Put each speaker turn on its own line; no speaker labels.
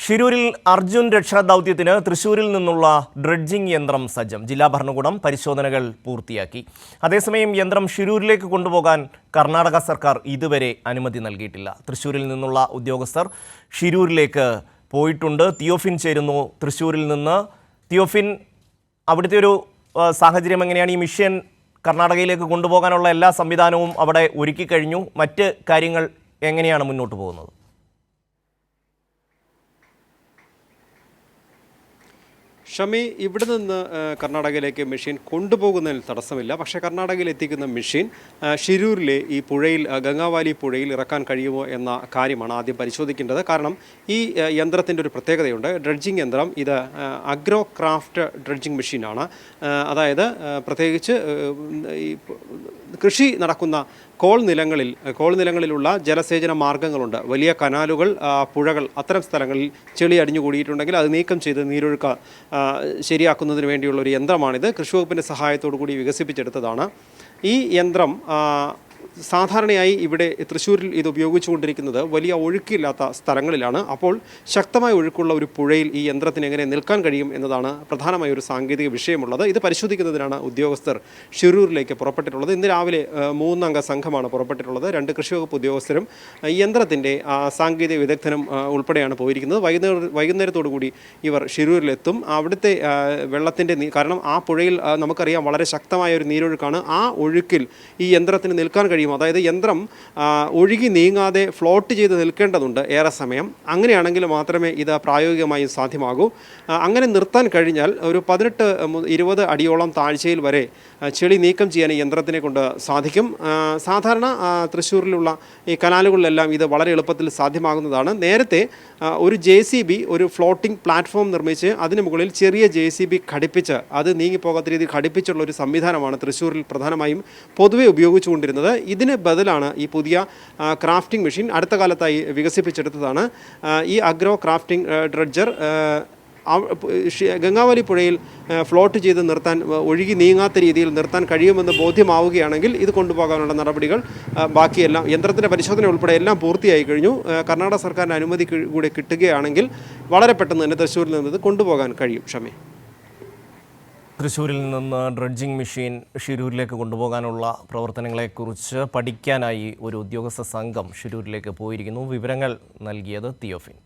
ഷിരൂരിൽ അർജുൻ രക്ഷാദൗത്യത്തിന് തൃശൂരിൽ നിന്നുള്ള ഡ്രഡ്ജിംഗ് യന്ത്രം സജ്ജം. ജില്ലാ ഭരണകൂടം പരിശോധനകൾ പൂർത്തിയാക്കി. അതേസമയം യന്ത്രം ഷിരൂരിലേക്ക് കൊണ്ടുപോകാൻ കർണാടക സർക്കാർ ഇതുവരെ അനുമതി നൽകിയിട്ടില്ല. തൃശൂരിൽ നിന്നുള്ള ഉദ്യോഗസ്ഥർ ഷിരൂരിലേക്ക് പോയിട്ടുണ്ട്. തിയോഫിൻ ചേരുന്നു തൃശൂരിൽ നിന്ന്. തിയോഫിൻ, അവിടുത്തെ ഒരു സാഹചര്യം എങ്ങനെയാണ്? ഈ മിഷൻ കർണാടകയിലേക്ക് കൊണ്ടുപോകാനുള്ള എല്ലാ സംവിധാനവും അവിടെ ഒരുക്കി കഴിഞ്ഞു. മറ്റ് കാര്യങ്ങൾ എങ്ങനെയാണ് മുന്നോട്ട് പോകുന്നത്?
ഷമി, ഇവിടെ നിന്ന് കർണാടകയിലേക്ക് മെഷീൻ കൊണ്ടുപോകുന്നതിൽ തടസ്സമില്ല. പക്ഷേ കർണാടകയിൽ എത്തിക്കുന്ന മെഷീൻ ഷിരൂരിലെ ഈ പുഴയിൽ, ഗംഗാവാലി പുഴയിൽ ഇറക്കാൻ കഴിയുമോ എന്ന കാര്യമാണ് ആദ്യം പരിശോധിക്കേണ്ടത്. കാരണം ഈ യന്ത്രത്തിൻ്റെ ഒരു പ്രത്യേകതയുണ്ട്. ഡ്രഡ്ജിംഗ് യന്ത്രം ഇത് അഗ്രോ ക്രാഫ്റ്റ് ഡ്രഡ്ജിംഗ് മെഷീനാണ്. അതായത് പ്രത്യേകിച്ച് ഈ കൃഷി നടക്കുന്ന കോൾ നിലങ്ങളിലുള്ള ജലസേചന മാർഗ്ഗങ്ങളുണ്ട്. വലിയ കനാലുകൾ, പുഴകൾ, അത്തരം സ്ഥലങ്ങളിൽ ചെളി അടിഞ്ഞുകൂടിയിട്ടുണ്ടെങ്കിൽ അത് നീക്കം ചെയ്ത് നീരൊഴുക്ക് ശരിയാക്കുന്നതിന് വേണ്ടിയുള്ള ഒരു യന്ത്രമാണിത്. കൃഷി വകുപ്പിൻ്റെ സഹായത്തോടു കൂടി വികസിപ്പിച്ചെടുത്തതാണ്. ഈ യന്ത്രം സാധാരണയായി ഇവിടെ തൃശ്ശൂരിൽ ഇത് ഉപയോഗിച്ചുകൊണ്ടിരിക്കുന്നത് വലിയ ഒഴുക്കില്ലാത്ത സ്ഥലങ്ങളിലാണ്. അപ്പോൾ ശക്തമായ ഒഴുക്കുള്ള ഒരു പുഴയിൽ ഈ യന്ത്രത്തിന് എങ്ങനെ നിൽക്കാൻ കഴിയും എന്നതാണ് പ്രധാനമായ ഒരു സാങ്കേതിക വിഷയമുള്ളത്. ഇത് പരിശോധിക്കുന്നതിനാണ് ഉദ്യോഗസ്ഥർ ഷിരൂരിലേക്ക് പുറപ്പെട്ടിട്ടുള്ളത്. ഇന്ന് രാവിലെ 3 അംഗ സംഘമാണ് പുറപ്പെട്ടിട്ടുള്ളത്. 2 കൃഷി വകുപ്പ് ഉദ്യോഗസ്ഥരും ഈ യന്ത്രത്തിൻ്റെ സാങ്കേതിക വിദഗ്ധനും ഉൾപ്പെടെയാണ് പോയിരിക്കുന്നത്. വൈകുന്നേരത്തോടു കൂടി ഇവർ ഷിരൂരിലെത്തും. അവിടുത്തെ വെള്ളത്തിൻ്റെ കാരണം ആ പുഴയിൽ നമുക്കറിയാം വളരെ ശക്തമായ ഒരു നീരൊഴുക്കാണ്. ആ ഒഴുക്കിൽ ഈ യന്ത്രത്തിന് നിൽക്കാൻ കഴിയും. അതായത് യന്ത്രം ഒഴുകി നീങ്ങാതെ ഫ്ലോട്ട് ചെയ്ത് നിൽക്കേണ്ടതുണ്ട് ഏറെ സമയം. അങ്ങനെയാണെങ്കിൽ മാത്രമേ ഇത് പ്രായോഗികമായി സാധ്യമാകൂ. അങ്ങനെ നിർത്താൻ കഴിഞ്ഞാൽ ഒരു 18-20 അടിയോളം താഴ്ചയിൽ വരെ ചെളി നീക്കം ചെയ്യാൻ ഈ യന്ത്രത്തിനെ കൊണ്ട് സാധിക്കും. സാധാരണ തൃശ്ശൂരിലുള്ള ഈ കനാലുകളിലെല്ലാം ഇത് വളരെ എളുപ്പത്തിൽ സാധ്യമാകുന്നതാണ്. നേരത്തെ ഒരു JCB, ഒരു ഫ്ലോട്ടിംഗ് പ്ലാറ്റ്ഫോം നിർമ്മിച്ച് അതിന് മുകളിൽ ചെറിയ JCB ഘടിപ്പിച്ച് അത് നീങ്ങിപ്പോകാത്ത രീതിയിൽ ഘടിപ്പിച്ചുള്ള ഒരു സംവിധാനമാണ് തൃശ്ശൂരിൽ പ്രധാനമായും പൊതുവെ ഉപയോഗിച്ചുകൊണ്ടിരുന്നത്. ഇതിന് ബദലാണ് ഈ പുതിയ ക്രാഫ്റ്റിംഗ് മെഷീൻ. അടുത്ത കാലത്തായി വികസിപ്പിച്ചെടുത്തതാണ് ഈ അഗ്രോ ക്രാഫ്റ്റിംഗ് ഡ്രഡ്ജർ. ഗംഗാവലി പുഴയിൽ ഫ്ലോട്ട് ചെയ്ത് നിർത്താൻ, ഒഴുകി നീങ്ങാത്ത രീതിയിൽ നിർത്താൻ കഴിയുമെന്ന് ബോധ്യമാവുകയാണെങ്കിൽ ഇത് കൊണ്ടുപോകാനുള്ള നടപടികൾ ബാക്കിയെല്ലാം, യന്ത്രത്തിൻ്റെ പരിശോധന ഉൾപ്പെടെ എല്ലാം പൂർത്തിയായി കഴിഞ്ഞു. കർണാടക സർക്കാരിൻ്റെ അനുമതി കൂടി കിട്ടുകയാണെങ്കിൽ വളരെ പെട്ടെന്ന് തന്നെ തൃശ്ശൂരിൽ നിന്ന് ഇത് കൊണ്ടുപോകാൻ കഴിയും. ഷമി,
തൃശ്ശൂരിൽ നിന്ന് ഡ്രഡ്ജിംഗ് മെഷീൻ ഷിരൂരിലേക്ക് കൊണ്ടുപോകാനുള്ള പ്രവർത്തനങ്ങളെക്കുറിച്ച് പഠിക്കാനായി ഒരു ഉദ്യോഗസ്ഥ സംഘം ഷിരൂരിലേക്ക് പോയിരിക്കുന്നു. വിവരങ്ങൾ നൽകിയത് തിയോഫിൻ.